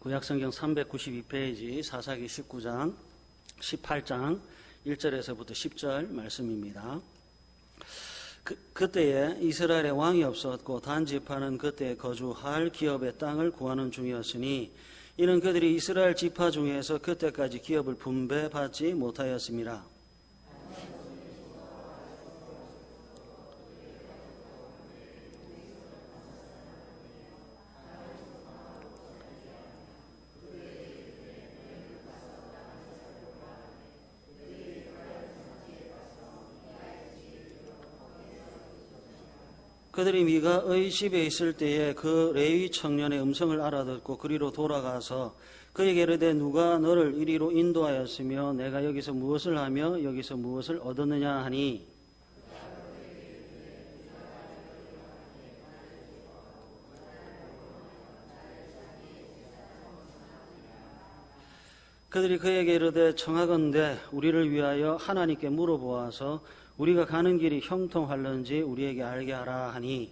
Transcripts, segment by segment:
구약성경 392페이지 사사기 19장 18장 1절에서부터 10절 말씀입니다. 그때에 이스라엘에 왕이 없었고 단 지파는 그때 거주할 기업의 땅을 구하는 중이었으니 이는 그들이 이스라엘 지파 중에서 그때까지 기업을 분배받지 못하였습니다. 그들이 미가의 집에 있을 때에 그 레위 청년의 음성을 알아듣고 그리로 돌아가서 그에게 이르되 누가 너를 이리로 인도하였으며 내가 여기서 무엇을 하며 여기서 무엇을 얻었느냐 하니 그들이 그에게 이르되 청하건대 우리를 위하여 하나님께 물어보아서 우리가 가는 길이 형통할는지 우리에게 알게 하라 하니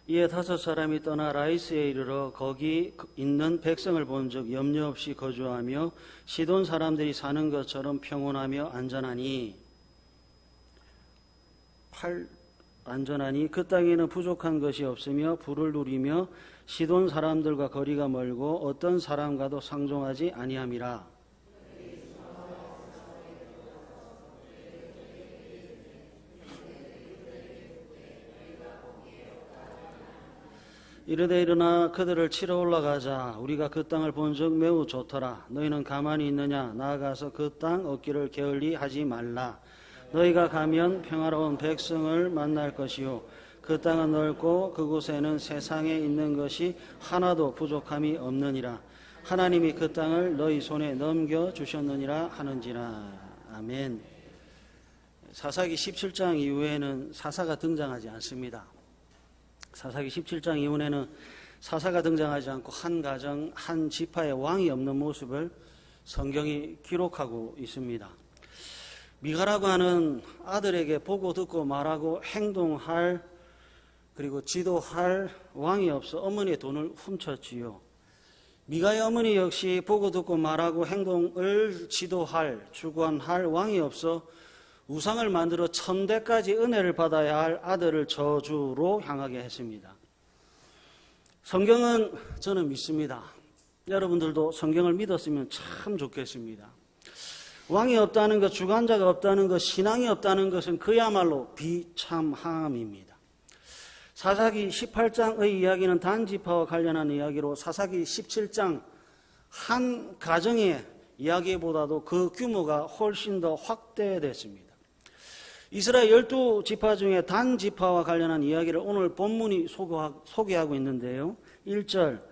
이에 5사람이 떠나 라이스에 이르러 거기 있는 백성을 본즉 염려 없이 거주하며 시돈 사람들이 사는 것처럼 평온하며 안전하니 그 땅에는 부족한 것이 없으며 부를 누리며 시돈 사람들과 거리가 멀고 어떤 사람과도 상종하지 아니함이라. 이르되 일어나 그들을 치러 올라가자. 우리가 그 땅을 본즉 매우 좋더라. 너희는 가만히 있느냐? 나아가서 그 땅 얻기를 게을리 하지 말라. 너희가 가면 평화로운 백성을 만날 것이요 그 땅은 넓고 그곳에는 세상에 있는 것이 하나도 부족함이 없느니라. 하나님이 그 땅을 너희 손에 넘겨주셨느니라 하는지라. 아멘. 사사기 17장 이후에는 사사가 등장하지 않습니다. 사사기 17장 이후에는 사사가 등장하지 않고 한 가정, 한 지파의 왕이 없는 모습을 성경이 기록하고 있습니다. 미가라고 하는 아들에게 보고 듣고 말하고 행동할 그리고 지도할 왕이 없어 어머니의 돈을 훔쳤지요. 미가의 어머니 역시 보고 듣고 말하고 행동을 지도할 주관할 왕이 없어 우상을 만들어 1000대까지 은혜를 받아야 할 아들을 저주로 향하게 했습니다. 성경은 저는 믿습니다. 여러분들도 성경을 믿었으면 참 좋겠습니다. 왕이 없다는 것, 주관자가 없다는 것, 신앙이 없다는 것은 그야말로 비참함입니다. 사사기 18장의 이야기는 단지파와 관련한 이야기로 사사기 17장 한 가정의 이야기보다도 그 규모가 훨씬 더 확대됐습니다. 이스라엘 12지파 중에 단지파와 관련한 이야기를 오늘 본문이 소개하고 있는데요. 1절,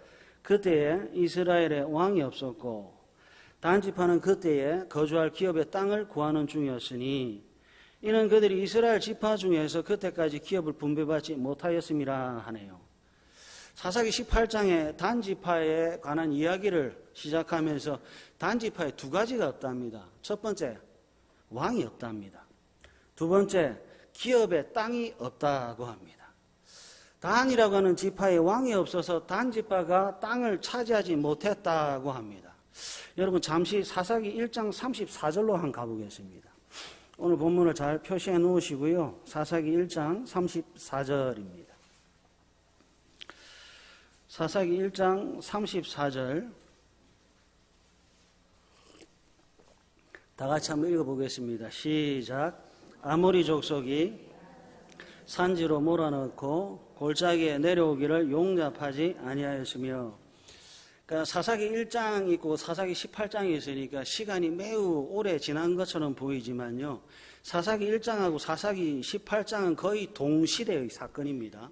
그때에 이스라엘에 왕이 없었고 단지파는 그때에 거주할 기업의 땅을 구하는 중이었으니 이는 그들이 이스라엘 지파 중에서 그때까지 기업을 분배받지 못하였음이라 하네요. 사사기 18장에 단지파에 관한 이야기를 시작하면서 단지파에 2가지가 없답니다. 첫 번째, 왕이 없답니다. 두 번째, 기업의 땅이 없다고 합니다. 단이라고 하는 지파에 왕이 없어서 단지파가 땅을 차지하지 못했다고 합니다. 여러분 잠시 사사기 1장 34절로 한번 가보겠습니다. 오늘 본문을 잘 표시해 놓으시고요. 사사기 1장 34절입니다. 사사기 1장 34절 다 같이 한번 읽어보겠습니다. 시작. 아모리 족속이 산지로 몰아넣고 골짜기에 내려오기를 용납하지 아니하였으며 그러니까 사사기 1장 있고 사사기 18장이 있으니까 시간이 매우 오래 지난 것처럼 보이지만요. 사사기 1장하고 사사기 18장은 거의 동시대의 사건입니다.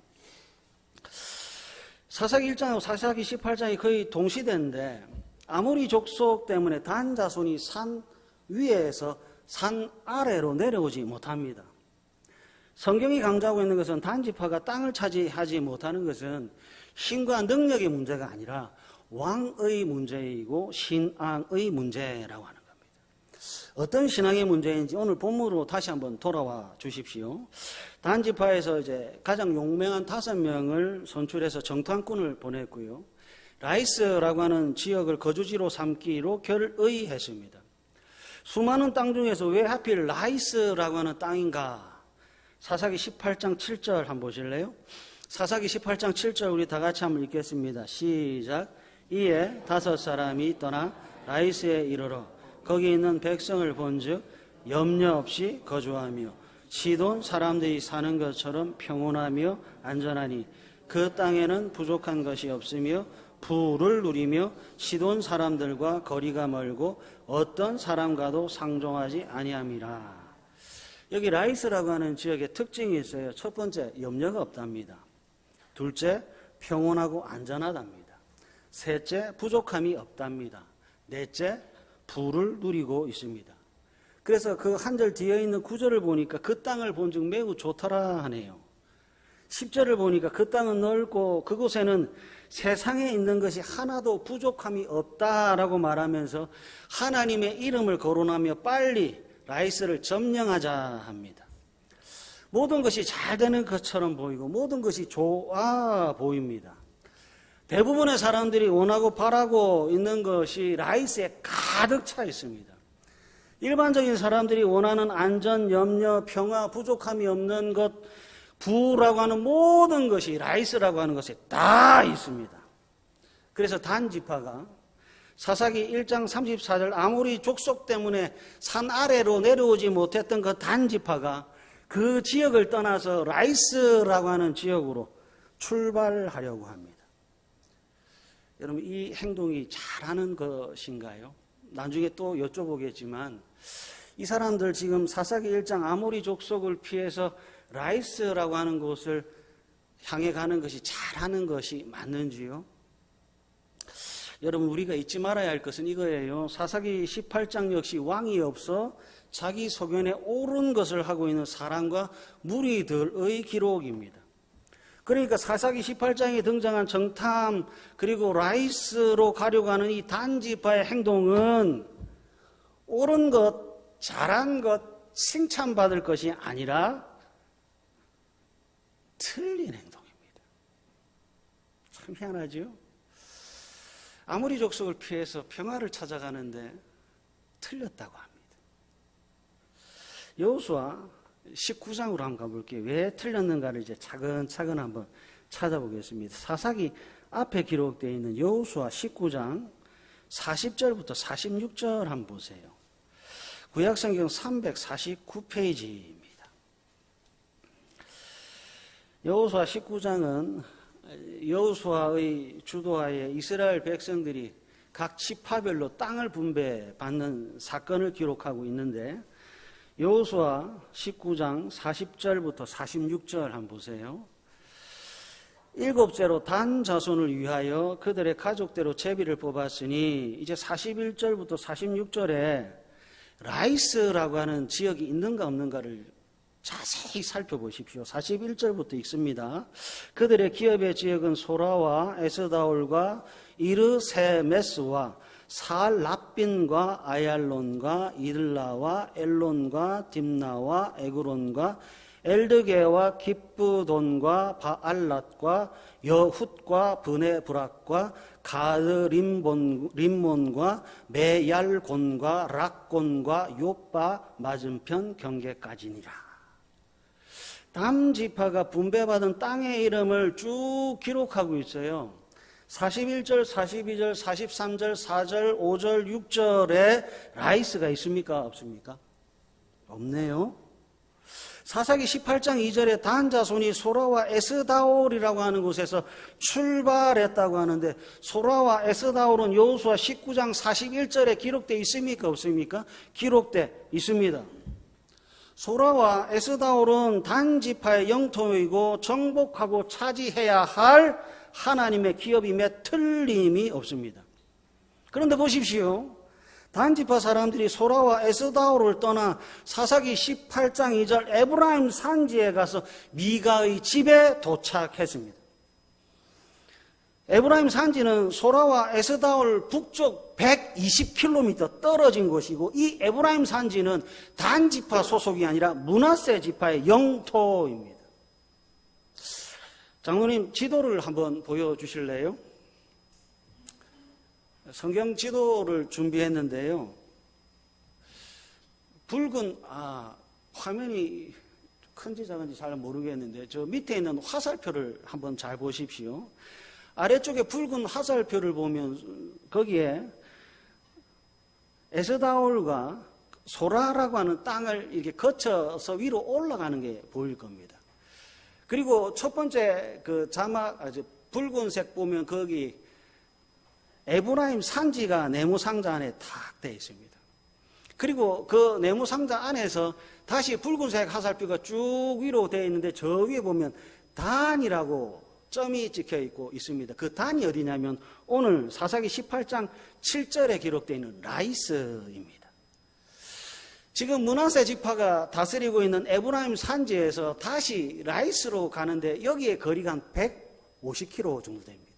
사사기 1장하고 사사기 18장이 거의 동시대인데 아모리 족속 때문에 단 자손이 산 위에서 산 아래로 내려오지 못합니다. 성경이 강조하고 있는 것은 단지파가 땅을 차지하지 못하는 것은 힘과 능력의 문제가 아니라 왕의 문제이고 신앙의 문제라고 하는 겁니다. 어떤 신앙의 문제인지 오늘 본문으로 다시 한번 돌아와 주십시오. 단지파에서 이제 가장 용맹한 5명을 선출해서 정탐꾼을 보냈고요. 라이스라고 하는 지역을 거주지로 삼기로 결의했습니다. 수많은 땅 중에서 왜 하필 라이스라고 하는 땅인가? 사사기 18장 7절 한번 보실래요? 사사기 18장 7절 우리 다 같이 한번 읽겠습니다. 시작. 이에 5사람이 떠나 라이스에 이르러 거기 있는 백성을 본즉 염려 없이 거주하며 시돈 사람들이 사는 것처럼 평온하며 안전하니 그 땅에는 부족한 것이 없으며 부를 누리며 시돈 사람들과 거리가 멀고 어떤 사람과도 상종하지 아니함이라. 여기 라이스라고 하는 지역의 특징이 있어요. 첫 번째, 염려가 없답니다. 둘째, 평온하고 안전하답니다. 셋째, 부족함이 없답니다. 넷째, 부를 누리고 있습니다. 그래서 그 한 절 뒤에 있는 구절을 보니까 그 땅을 본즉 매우 좋더라 하네요. 10절을 보니까 그 땅은 넓고 그곳에는 세상에 있는 것이 하나도 부족함이 없다라고 말하면서 하나님의 이름을 거론하며 빨리 라이스를 점령하자 합니다. 모든 것이 잘 되는 것처럼 보이고 모든 것이 좋아 보입니다. 대부분의 사람들이 원하고 바라고 있는 것이 라이스에 가득 차 있습니다. 일반적인 사람들이 원하는 안전, 염려, 평화, 부족함이 없는 것, 부라고 하는 모든 것이 라이스라고 하는 것에 다 있습니다. 그래서 단지파가 사사기 1장 34절 아모리 족속 때문에 산 아래로 내려오지 못했던 그 단지파가 그 지역을 떠나서 라이스라고 하는 지역으로 출발하려고 합니다. 여러분, 이 행동이 잘하는 것인가요? 나중에 또 여쭤보겠지만 이 사람들 지금 사사기 1장 아모리 족속을 피해서 라이스라고 하는 곳을 향해 가는 것이 잘하는 것이 맞는지요? 여러분, 우리가 잊지 말아야 할 것은 이거예요. 사사기 18장 역시 왕이 없어 자기 소견에 옳은 것을 하고 있는 사람과 무리들의 기록입니다. 그러니까 사사기 18장에 등장한 정탐 그리고 라이스로 가려고 하는 이 단지파의 행동은 옳은 것, 잘한 것, 칭찬받을 것이 아니라 틀린 행동입니다. 참 희한하죠? 아모리 족속을 피해서 평화를 찾아가는데 틀렸다고 합니다. 여호수아 19장으로 한번 가볼게요. 왜 틀렸는가를 이제 차근차근 한번 찾아보겠습니다. 사사기 앞에 기록되어 있는 여호수아 19장 40절부터 46절 한번 보세요. 구약성경 349페이지입니다. 여호수아 19장은 여호수아의 주도하에 이스라엘 백성들이 각 지파별로 땅을 분배받는 사건을 기록하고 있는데 여호수아 19장 40절부터 46절 한번 보세요. 일곱째로 단 자손을 위하여 그들의 가족대로 제비를 뽑았으니 이제 41절부터 46절에 라이스라고 하는 지역이 있는가 없는가를 자세히 살펴보십시오. 41절부터 읽습니다. 그들의 기업의 지역은 소라와 에스다올과 이르세메스와 살랍빈과 아얄론과 이들라와 엘론과 딥나와 에그론과 엘드게와 기쁘돈과 바알랏과 여훗과 브네브락과 가드 림몬과 메얄곤과 락곤과 요빠 맞은편 경계까지니라. 담지파가 분배받은 땅의 이름을 쭉 기록하고 있어요. 41절, 42절, 43절, 4절, 5절, 6절에 라이스가 있습니까? 없습니까? 없네요. 사사기 18장 2절에 단 자손이 소라와 에스다올이라고 하는 곳에서 출발했다고 하는데 소라와 에스다올은 여호수아 19장 41절에 기록되어 있습니까? 없습니까? 기록되어 있습니다. 소라와 에스다올은 단지파의 영토이고 정복하고 차지해야 할 하나님의 기업임에 틀림이 없습니다. 그런데 보십시오. 단지파 사람들이 소라와 에스다올을 떠나 사사기 18장 2절 에브라임 산지에 가서 미가의 집에 도착했습니다. 에브라임 산지는 소라와 에스다올 북쪽 120km 떨어진 곳이고, 이 에브라임 산지는 단 지파 소속이 아니라 므낫세 지파의 영토입니다. 장로님, 지도를 한번 보여주실래요? 성경 지도를 준비했는데요. 붉은, 화면이 큰지 작은지 잘 모르겠는데, 저 밑에 있는 화살표를 한번 잘 보십시오. 아래쪽에 붉은 화살표를 보면 거기에 에스다올과 소라라고 하는 땅을 이렇게 거쳐서 위로 올라가는 게 보일 겁니다. 그리고 첫 번째 그 자막, 붉은색 보면 거기 에브라임 산지가 네모상자 안에 탁 되어 있습니다. 그리고 그 네모상자 안에서 다시 붉은색 화살표가 쭉 위로 되어 있는데, 저 위에 보면 단이라고 점이 찍혀 있고 있습니다. 그 단이 어디냐면 오늘 사사기 18장 7절에 기록되어 있는 라이스입니다. 지금 므낫세 지파가 다스리고 있는 에브라임 산지에서 다시 라이스로 가는데 여기에 거리가 한 150km 정도 됩니다.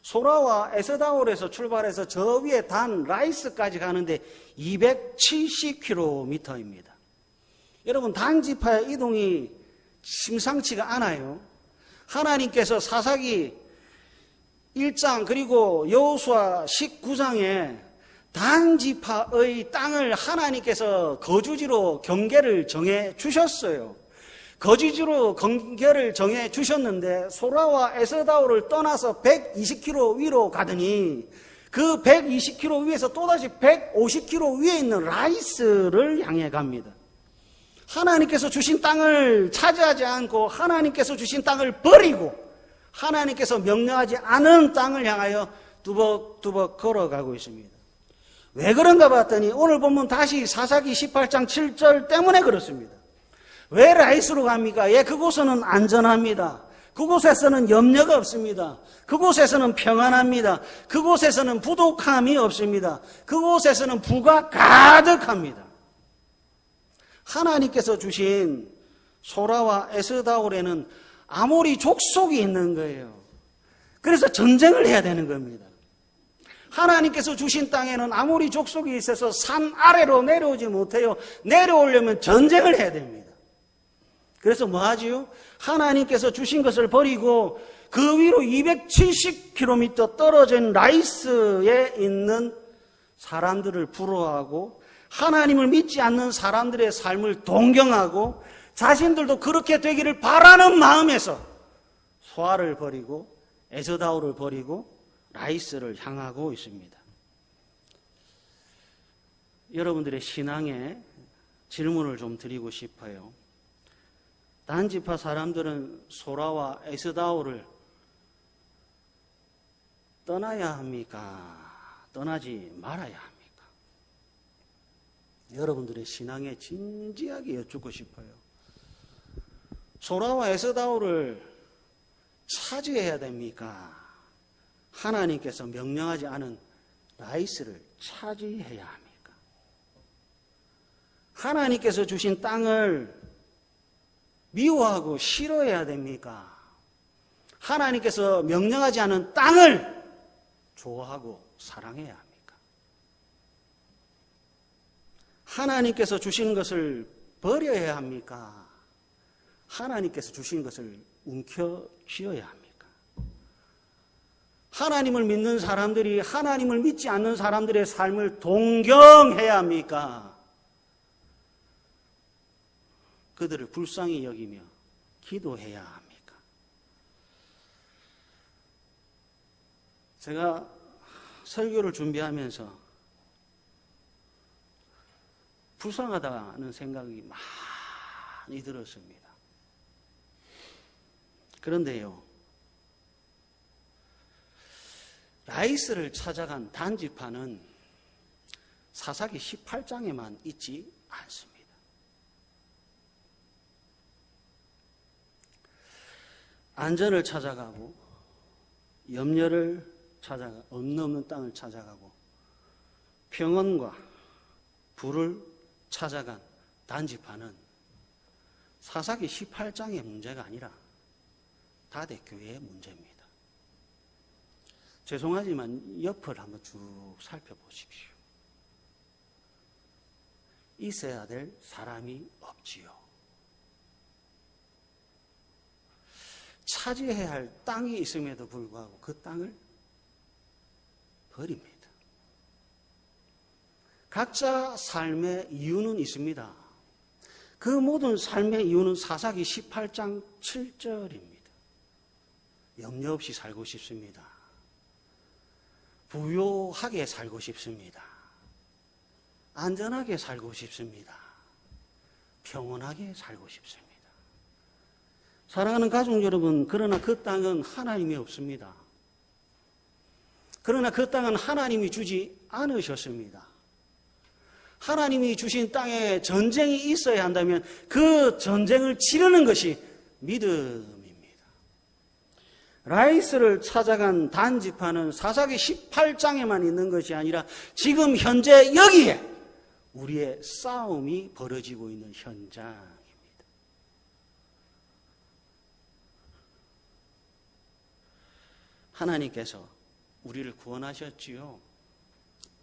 소라와 에스다올에서 출발해서 저 위에 단 라이스까지 가는데 270km입니다. 여러분, 단 지파의 이동이 심상치가 않아요. 하나님께서 사사기 1장 그리고 여호수아 19장에 단 지파의 땅을 하나님께서 거주지로 경계를 정해 주셨어요. 거주지로 경계를 정해 주셨는데 소라와 에스다올을 떠나서 120km 위로 가더니 그 120km 위에서 또다시 150km 위에 있는 라이스를 향해 갑니다. 하나님께서 주신 땅을 차지하지 않고 하나님께서 주신 땅을 버리고 하나님께서 명령하지 않은 땅을 향하여 두벅두벅 걸어가고 있습니다. 왜 그런가 봤더니 오늘 본문 다시 사사기 18장 7절 때문에 그렇습니다. 왜 라이스로 갑니까? 그곳은 안전합니다. 그곳에서는 염려가 없습니다. 그곳에서는 평안합니다. 그곳에서는 부족함이 없습니다. 그곳에서는 부가 가득합니다. 하나님께서 주신 소라와 에스다올에는 아모리 족속이 있는 거예요. 그래서 전쟁을 해야 되는 겁니다. 하나님께서 주신 땅에는 아모리 족속이 있어서 산 아래로 내려오지 못해요. 내려오려면 전쟁을 해야 됩니다. 그래서 뭐 하지요? 하나님께서 주신 것을 버리고 그 위로 270km 떨어진 라이스에 있는 사람들을 부러워하고 하나님을 믿지 않는 사람들의 삶을 동경하고 자신들도 그렇게 되기를 바라는 마음에서 소아를 버리고 에스다올을 버리고 라이스를 향하고 있습니다. 여러분들의 신앙에 질문을 좀 드리고 싶어요. 단지파 사람들은 소라와 에스다올을 떠나야 합니까? 떠나지 말아야 합니까? 여러분들의 신앙에 진지하게 여쭙고 싶어요. 소라와 에스다올을 차지해야 됩니까? 하나님께서 명령하지 않은 라이스를 차지해야 합니까? 하나님께서 주신 땅을 미워하고 싫어해야 됩니까? 하나님께서 명령하지 않은 땅을 좋아하고 사랑해야 합니까? 하나님께서 주신 것을 버려야 합니까? 하나님께서 주신 것을 움켜쥐어야 합니까? 하나님을 믿는 사람들이 하나님을 믿지 않는 사람들의 삶을 동경해야 합니까? 그들을 불쌍히 여기며 기도해야 합니까? 제가 설교를 준비하면서 불쌍하다는 생각이 많이 들었습니다. 그런데요, 라이스를 찾아간 단지파는 사사기 18장에만 있지 않습니다. 안전을 찾아가고 염려를 찾아가 없는 땅을 찾아가고 평온과 부를 찾아간 단지파는 사사기 18장의 문제가 아니라 다대교회의 문제입니다. 죄송하지만 옆을 한번 쭉 살펴보십시오. 있어야 될 사람이 없지요. 차지해야 할 땅이 있음에도 불구하고 그 땅을 버립니다. 각자 삶의 이유는 있습니다. 그 모든 삶의 이유는 사사기 18장 7절입니다. 염려 없이 살고 싶습니다. 부요하게 살고 싶습니다. 안전하게 살고 싶습니다. 평온하게 살고 싶습니다. 사랑하는 가족 여러분, 그러나 그 땅은 하나님이 없습니다. 그러나 그 땅은 하나님이 주지 않으셨습니다. 하나님이 주신 땅에 전쟁이 있어야 한다면 그 전쟁을 치르는 것이 믿음입니다. 라이스를 찾아간 단 지파는 사사기 18장에만 있는 것이 아니라 지금 현재 여기에 우리의 싸움이 벌어지고 있는 현장입니다. 하나님께서 우리를 구원하셨지요.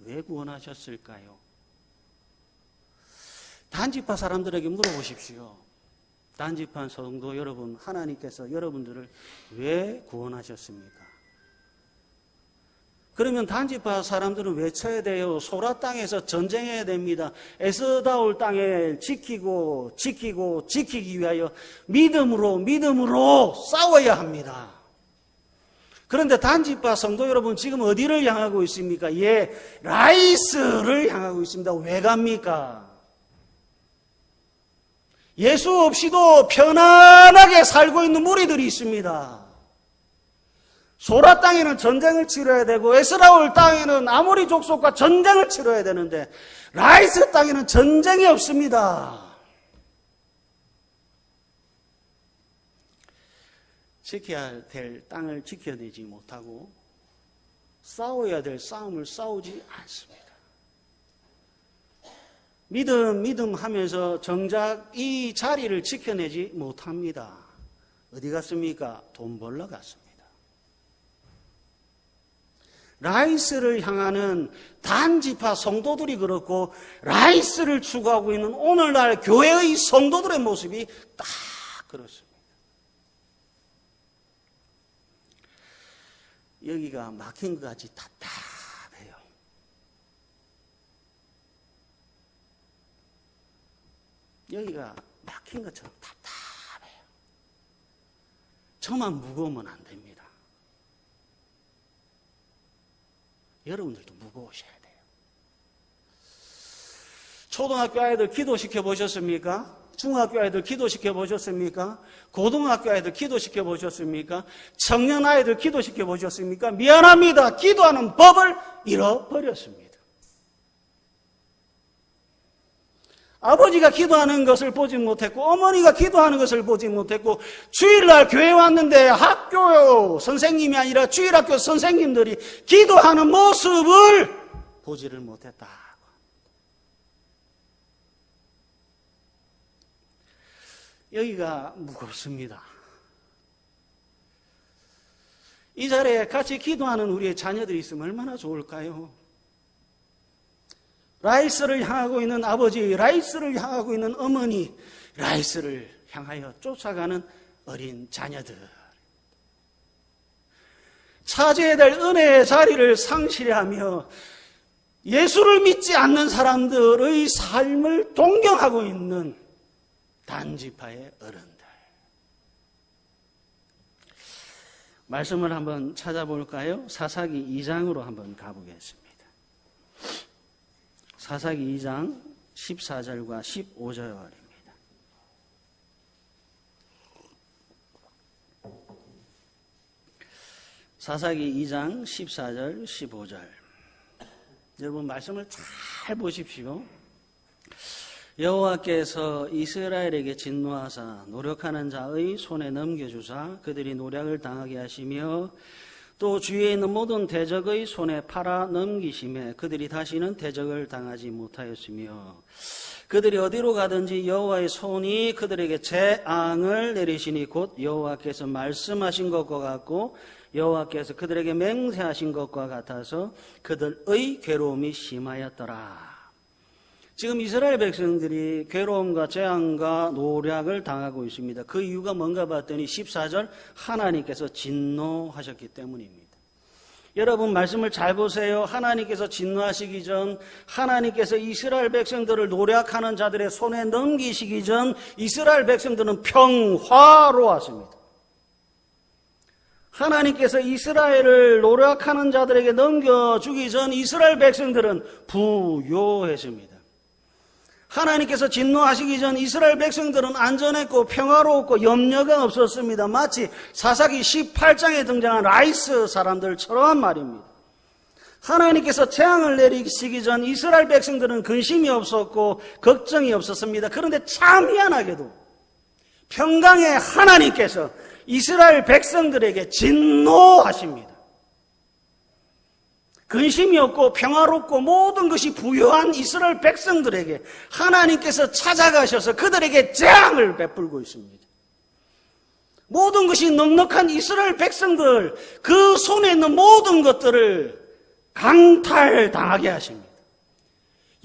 왜 구원하셨을까요? 단지파 사람들에게 물어보십시오. 단지파 성도 여러분, 하나님께서 여러분들을 왜 구원하셨습니까? 그러면 단지파 사람들은 외쳐야 돼요. 소라 땅에서 전쟁해야 됩니다. 에스다올 땅을 지키기 위하여 믿음으로 싸워야 합니다. 그런데 단지파 성도 여러분, 지금 어디를 향하고 있습니까? 라이스를 향하고 있습니다. 왜 갑니까? 예수 없이도 편안하게 살고 있는 무리들이 있습니다. 소라 땅에는 전쟁을 치러야 되고 에스라올 땅에는 아모리 족속과 전쟁을 치러야 되는데 라이스 땅에는 전쟁이 없습니다. 지켜야 될 땅을 지켜내지 못하고 싸워야 될 싸움을 싸우지 않습니다. 믿음 하면서 정작 이 자리를 지켜내지 못합니다. 어디 갔습니까? 돈 벌러 갔습니다. 라이스를 향하는 단지파 성도들이 그렇고 라이스를 추구하고 있는 오늘날 교회의 성도들의 모습이 딱 그렇습니다. 여기가 막힌 것 같이 답답해요. 여기가 막힌 것처럼 답답해요. 저만 무거우면 안 됩니다. 여러분들도 무거우셔야 돼요. 초등학교 아이들 기도시켜 보셨습니까? 중학교 아이들 기도시켜 보셨습니까? 고등학교 아이들 기도시켜 보셨습니까? 청년 아이들 기도시켜 보셨습니까? 미안합니다. 기도하는 법을 잃어버렸습니다. 아버지가 기도하는 것을 보지 못했고 어머니가 기도하는 것을 보지 못했고 주일날 교회 왔는데 학교 선생님이 아니라 주일학교 선생님들이 기도하는 모습을 보지를 못했다. 여기가 무겁습니다. 이 자리에 같이 기도하는 우리의 자녀들이 있으면 얼마나 좋을까요? 라이스를 향하고 있는 아버지, 라이스를 향하고 있는 어머니, 라이스를 향하여 쫓아가는 어린 자녀들. 차지해야 될 은혜의 자리를 상실하며 예수를 믿지 않는 사람들의 삶을 동경하고 있는 단지파의 어른들. 말씀을 한번 찾아볼까요? 사사기 2장으로 한번 가보겠습니다. 사사기 2장 14절과 15절입니다. 사사기 2장 14절 15절. 여러분 말씀을 잘 보십시오. 여호와께서 이스라엘에게 진노하사 노력하는 자의 손에 넘겨주사 그들이 노략을 당하게 하시며 또 주위에 있는 모든 대적의 손에 팔아 넘기심에 그들이 다시는 대적을 당하지 못하였으며 그들이 어디로 가든지 여호와의 손이 그들에게 재앙을 내리시니 곧 여호와께서 말씀하신 것과 같고 여호와께서 그들에게 맹세하신 것과 같아서 그들의 괴로움이 심하였더라. 지금 이스라엘 백성들이 괴로움과 재앙과 노략을 당하고 있습니다. 그 이유가 뭔가 봤더니 14절 하나님께서 진노하셨기 때문입니다. 여러분 말씀을 잘 보세요. 하나님께서 진노하시기 전, 하나님께서 이스라엘 백성들을 노략하는 자들의 손에 넘기시기 전 이스라엘 백성들은 평화로웠습니다. 하나님께서 이스라엘을 노략하는 자들에게 넘겨주기 전 이스라엘 백성들은 부요했습니다. 하나님께서 진노하시기 전 이스라엘 백성들은 안전했고 평화로웠고 염려가 없었습니다. 마치 사사기 18장에 등장한 라이스 사람들처럼 말입니다. 하나님께서 재앙을 내리시기 전 이스라엘 백성들은 근심이 없었고 걱정이 없었습니다. 그런데 참 희한하게도 평강의 하나님께서 이스라엘 백성들에게 진노하십니다. 근심이 없고 평화롭고 모든 것이 부유한 이스라엘 백성들에게 하나님께서 찾아가셔서 그들에게 재앙을 베풀고 있습니다. 모든 것이 넉넉한 이스라엘 백성들, 그 손에 있는 모든 것들을 강탈당하게 하십니다.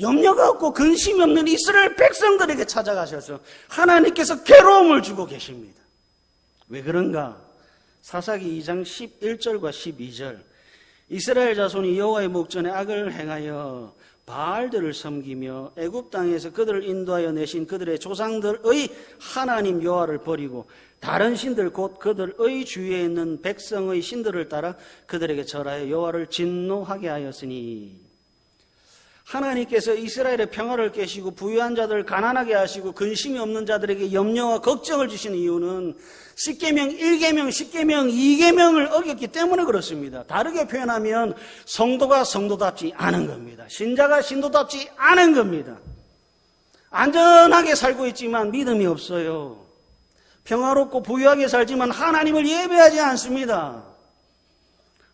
염려가 없고 근심이 없는 이스라엘 백성들에게 찾아가셔서 하나님께서 괴로움을 주고 계십니다. 왜 그런가? 사사기 2장 11절과 12절 이스라엘 자손이 여호와의 목전에 악을 행하여 바알들을 섬기며 애굽 땅에서 그들을 인도하여 내신 그들의 조상들의 하나님 여호와를 버리고 다른 신들 곧 그들의 주위에 있는 백성의 신들을 따라 그들에게 절하여 여호와를 진노하게 하였으니 하나님께서 이스라엘의 평화를 깨시고 부유한 자들을 가난하게 하시고 근심이 없는 자들에게 염려와 걱정을 주시는 이유는 10계명 1계명, 10계명 2계명을 어겼기 때문에 그렇습니다. 다르게 표현하면 성도가 성도답지 않은 겁니다. 신자가 신도답지 않은 겁니다. 안전하게 살고 있지만 믿음이 없어요. 평화롭고 부유하게 살지만 하나님을 예배하지 않습니다.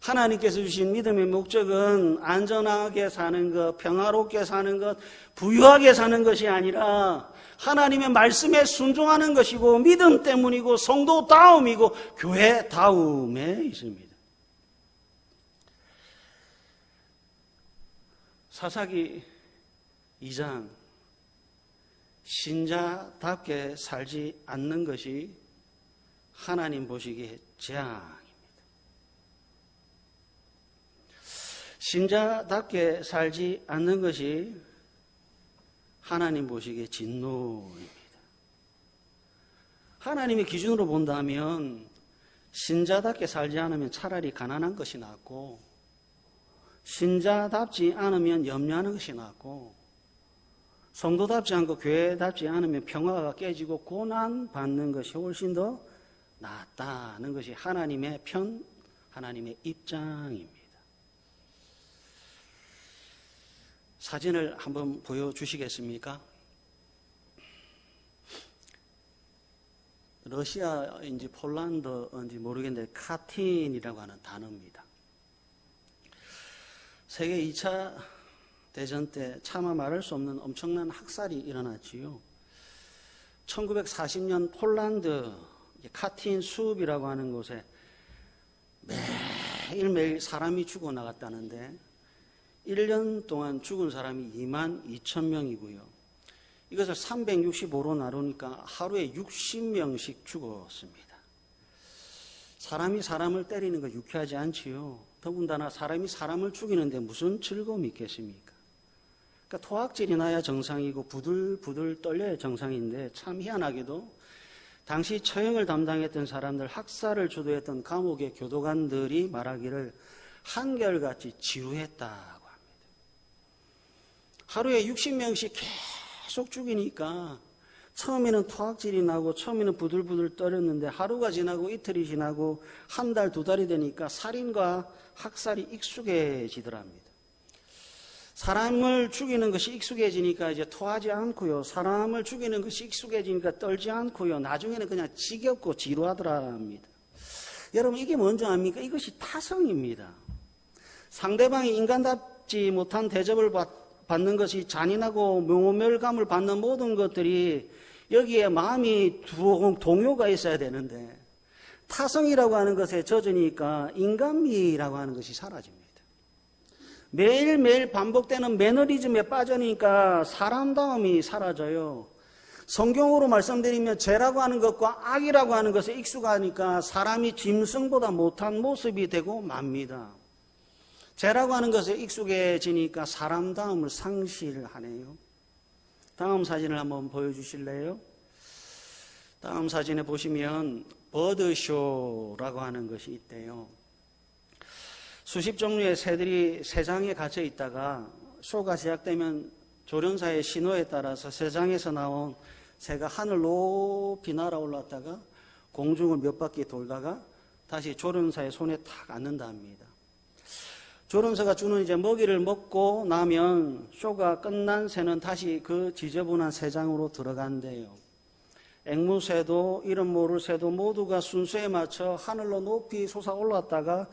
하나님께서 주신 믿음의 목적은 안전하게 사는 것, 평화롭게 사는 것, 부유하게 사는 것이 아니라 하나님의 말씀에 순종하는 것이고 믿음 때문이고 성도다움이고 교회다움에 있습니다. 사사기 2장 신자답게 살지 않는 것이 하나님 보시기에 재앙. 신자답게 살지 않는 것이 하나님 보시기에 진노입니다. 하나님의 기준으로 본다면 신자답게 살지 않으면 차라리 가난한 것이 낫고 신자답지 않으면 염려하는 것이 낫고 성도답지 않고 교회답지 않으면 평화가 깨지고 고난받는 것이 훨씬 더 낫다는 것이 하나님의 하나님의 입장입니다. 사진을 한번 보여주시겠습니까? 러시아인지 폴란드인지 모르겠는데 카틴이라고 하는 단어입니다. 세계 2차 대전 때 차마 말할 수 없는 엄청난 학살이 일어났지요. 1940년 폴란드 카틴 숲이라고 하는 곳에 매일매일 사람이 죽어나갔다는데 1년 동안 죽은 사람이 22,000명이고요. 이것을 365로 나누니까 하루에 60명씩 죽었습니다. 사람이 사람을 때리는 거 유쾌하지 않지요. 더군다나 사람이 사람을 죽이는데 무슨 즐거움이 있겠습니까? 그러니까 토악질이 나야 정상이고 부들부들 떨려야 정상인데 참 희한하게도 당시 처형을 담당했던 사람들, 학살을 주도했던 감옥의 교도관들이 말하기를 한결같이 지루했다고 합니다. 하루에 60명씩 계속 죽이니까 처음에는 토악질이 나고 처음에는 부들부들 떨렸는데 하루가 지나고 이틀이 지나고 한 달, 두 달이 되니까 살인과 학살이 익숙해지더랍니다. 사람을 죽이는 것이 익숙해지니까 이제 토하지 않고요. 사람을 죽이는 것이 익숙해지니까 떨지 않고요. 나중에는 그냥 지겹고 지루하더랍니다. 여러분 이게 뭔지 압니까? 이것이 타성입니다. 상대방이 인간답지 못한 대접을 받는 것이 잔인하고 모멸감을 받는 모든 것들이 여기에 마음이 동요가 있어야 되는데 타성이라고 하는 것에 젖으니까 인간미라고 하는 것이 사라집니다. 매일매일 반복되는 매너리즘에 빠지니까 사람다움이 사라져요. 성경으로 말씀드리면 죄라고 하는 것과 악이라고 하는 것에 익숙하니까 사람이 짐승보다 못한 모습이 되고 맙니다. 죄라고 하는 것에 익숙해지니까 사람다움을 상실하네요. 다음 사진을 한번 보여주실래요? 다음 사진에 보시면 버드쇼라고 하는 것이 있대요. 수십 종류의 새들이 새장에 갇혀 있다가 쇼가 시작되면 조련사의 신호에 따라서 새장에서 나온 새가 하늘 높이 날아올랐다가 공중을 몇 바퀴 돌다가 다시 조련사의 손에 탁 앉는다 합니다. 조련사가 주는 이제 먹이를 먹고 나면 쇼가 끝난 새는 다시 그 지저분한 새장으로 들어간대요. 앵무새도 이름 모를 새도 모두가 순서에 맞춰 하늘로 높이 솟아올랐다가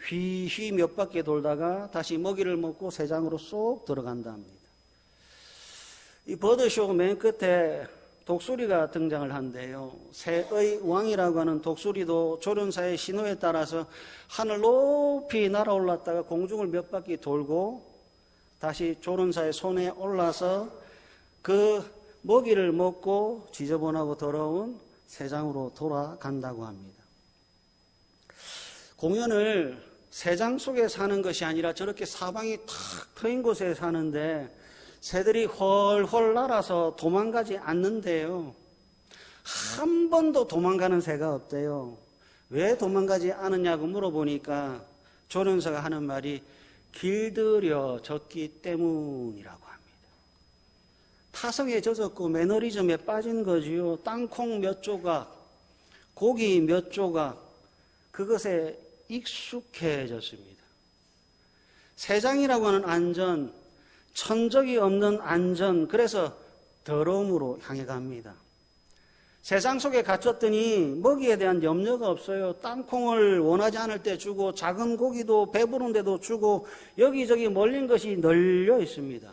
휘휘 몇 바퀴 돌다가 다시 먹이를 먹고 새장으로 쏙 들어간다 합니다. 이 버드쇼 맨 끝에 독수리가 등장을 한대요. 새의 왕이라고 하는 독수리도 조련사의 신호에 따라서 하늘 높이 날아올랐다가 공중을 몇 바퀴 돌고 다시 조련사의 손에 올라서 그 먹이를 먹고 지저분하고 더러운 새장으로 돌아간다고 합니다. 공연을 새장 속에 사는 것이 아니라 저렇게 사방이 탁 트인 곳에 사는데 새들이 헐헐 날아서 도망가지 않는데요. 한 번도 도망가는 새가 없대요. 왜 도망가지 않느냐고 물어보니까 조련사가 하는 말이 길들여졌기 때문이라고 합니다. 타성에 젖었고 매너리즘에 빠진 거지요. 땅콩 몇 조각, 고기 몇 조각, 그것에 익숙해졌습니다. 새장이라고 하는 안전, 천적이 없는 안전, 그래서 더러움으로 향해 갑니다. 세상 속에 갇혔더니 먹이에 대한 염려가 없어요. 땅콩을 원하지 않을 때 주고 작은 고기도 배부른데도 주고 여기저기 몰린 것이 널려 있습니다.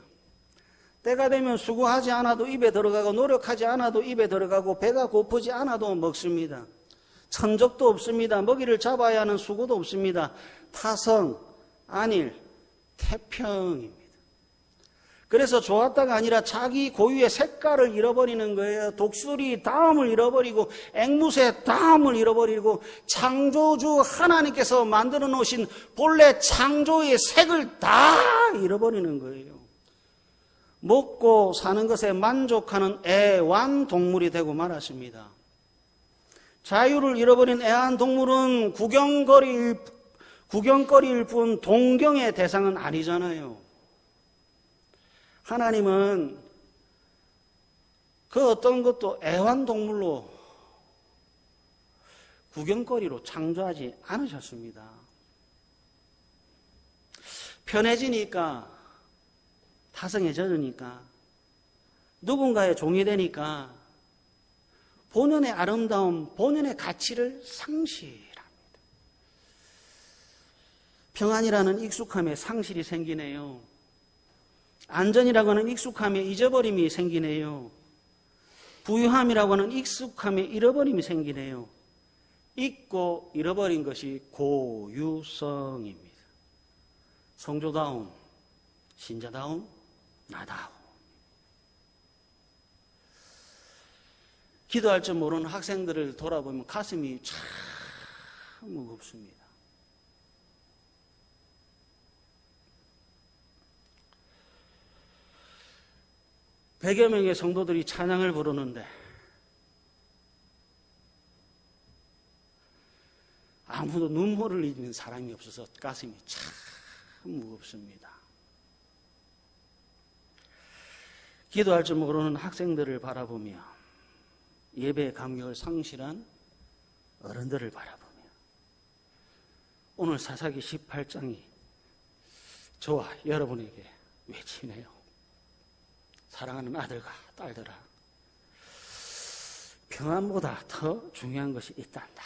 때가 되면 수고하지 않아도 입에 들어가고 노력하지 않아도 입에 들어가고 배가 고프지 않아도 먹습니다. 천적도 없습니다. 먹이를 잡아야 하는 수고도 없습니다. 타성, 안일, 태평입니다. 그래서 좋았다가 아니라 자기 고유의 색깔을 잃어버리는 거예요. 독수리 다음을 잃어버리고 앵무새 다음을 잃어버리고 창조주 하나님께서 만들어 놓으신 본래 창조의 색을 다 잃어버리는 거예요. 먹고 사는 것에 만족하는 애완동물이 되고 말았습니다. 자유를 잃어버린 애완동물은 구경거리일 뿐 동경의 대상은 아니잖아요. 하나님은 그 어떤 것도 애완동물로 구경거리로 창조하지 않으셨습니다. 편해지니까, 타성에 젖으니까, 누군가의 종이 되니까 본연의 아름다움, 본연의 가치를 상실합니다. 평안이라는 익숙함에 상실이 생기네요. 안전이라고 하는 익숙함에 잊어버림이 생기네요. 부유함이라고 하는 익숙함에 잃어버림이 생기네요. 잊고 잃어버린 것이 고유성입니다. 성조다움, 신자다움, 나다움. 기도할 줄 모르는 학생들을 돌아보면 가슴이 참 무겁습니다. 백여 명의 성도들이 찬양을 부르는데 아무도 눈물을 흘리는 사람이 없어서 가슴이 참 무겁습니다. 기도할 줄 모르는 학생들을 바라보며 예배의 감격을 상실한 어른들을 바라보며 오늘 사사기 18장이 저와 여러분에게 외치네요. 사랑하는 아들과 딸들아, 평안보다 더 중요한 것이 있단다.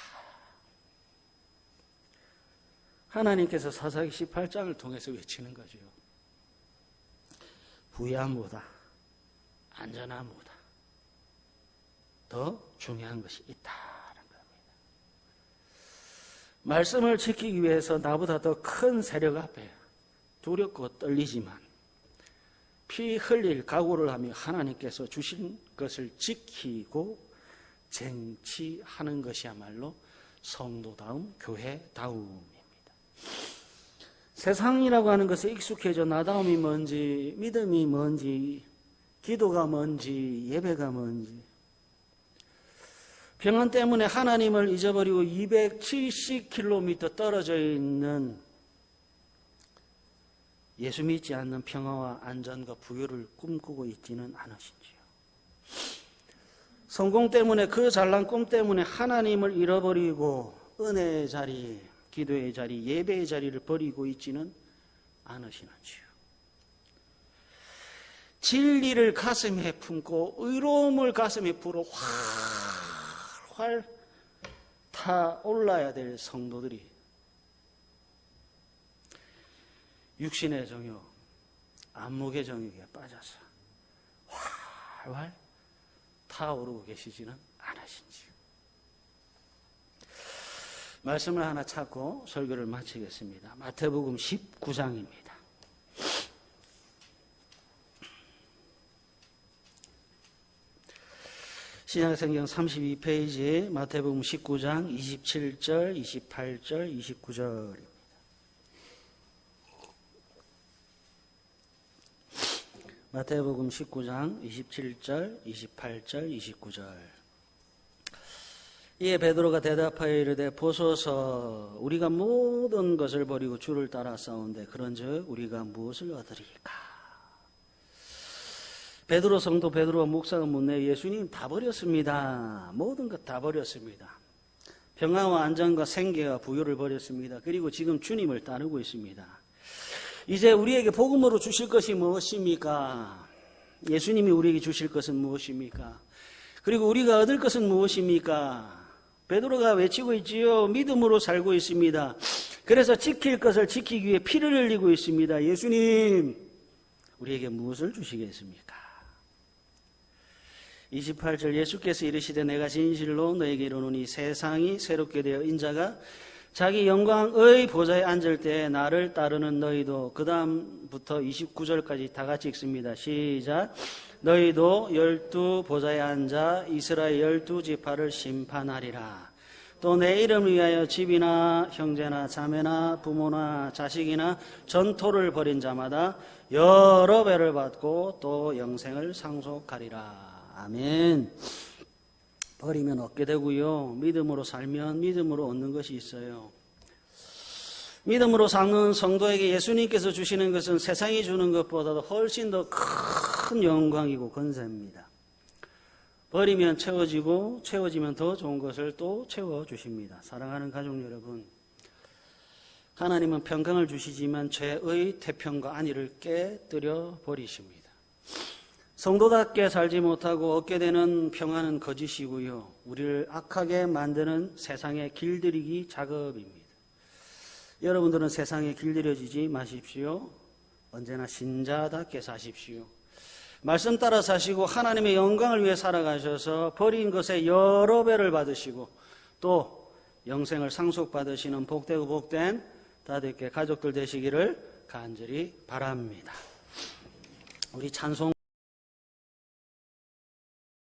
하나님께서 사사기 18장을 통해서 외치는 거죠. 부유함보다, 안전함보다 더 중요한 것이 있다는 겁니다. 말씀을 지키기 위해서 나보다 더 큰 세력 앞에 두렵고 떨리지만 피 흘릴 각오를 하며 하나님께서 주신 것을 지키고 쟁취하는 것이야말로 성도다움, 교회다움입니다. 세상이라고 하는 것에 익숙해져 나다움이 뭔지, 믿음이 뭔지, 기도가 뭔지, 예배가 뭔지, 평안 때문에 하나님을 잊어버리고 270km 떨어져 있는 예수 믿지 않는 평화와 안전과 부유를 꿈꾸고 있지는 않으신지요. 성공 때문에, 그 잘난 꿈 때문에 하나님을 잃어버리고 은혜의 자리, 기도의 자리, 예배의 자리를 버리고 있지는 않으시는지요. 진리를 가슴에 품고 의로움을 가슴에 불어 활활 타올라야 될 성도들이 육신의 정욕, 안목의 정욕에 빠져서 활활 타오르고 계시지는 않으신지요. 말씀을 하나 찾고 설교를 마치겠습니다. 마태복음 19장입니다. 신약성경 32페이지 마태복음 19장 27절, 28절, 29절입니다. 마태복음 19장 27절, 28절, 29절. 이에 베드로가 대답하여 이르되 보소서 우리가 모든 것을 버리고 주를 따라 싸운데 그런즉 우리가 무엇을 얻으리까? 베드로 성도 베드로와 목사가 묻네. 예수님 다 버렸습니다. 모든 것 다 버렸습니다. 평화와 안전과 생계와 부유를 버렸습니다. 그리고 지금 주님을 따르고 있습니다. 이제 우리에게 복음으로 주실 것이 무엇입니까? 예수님이 우리에게 주실 것은 무엇입니까? 그리고 우리가 얻을 것은 무엇입니까? 베드로가 외치고 있지요. 믿음으로 살고 있습니다. 그래서 지킬 것을 지키기 위해 피를 흘리고 있습니다. 예수님, 우리에게 무엇을 주시겠습니까? 28절 예수께서 이르시되 내가 진실로 너에게 이르노니 세상이 새롭게 되어 인자가 자기 영광의 보좌에 앉을 때 나를 따르는 너희도, 그 다음부터 29절까지 다 같이 읽습니다. 시작. 너희도 12 보좌에 앉아 이스라엘 12지파를 심판하리라. 또 내 이름을 위하여 집이나 형제나 자매나 부모나 자식이나 전토를 벌인 자마다 여러 배를 받고 또 영생을 상속하리라. 아멘. 버리면 얻게 되고요. 믿음으로 살면 믿음으로 얻는 것이 있어요. 믿음으로 사는 성도에게 예수님께서 주시는 것은 세상이 주는 것보다도 훨씬 더 큰 영광이고 권세입니다. 버리면 채워지고 채워지면 더 좋은 것을 또 채워주십니다. 사랑하는 가족 여러분, 하나님은 평강을 주시지만 죄의 태평과 안위를 깨뜨려 버리십니다. 성도답게 살지 못하고 얻게 되는 평안은 거짓이고요. 우리를 악하게 만드는 세상에 길들이기 작업입니다. 여러분들은 세상에 길들여지지 마십시오. 언제나 신자답게 사십시오. 말씀 따라 사시고 하나님의 영광을 위해 살아가셔서 버린 것에 여러 배를 받으시고 또 영생을 상속받으시는 복되고 복된 다들께 가족들 되시기를 간절히 바랍니다. 우리 찬송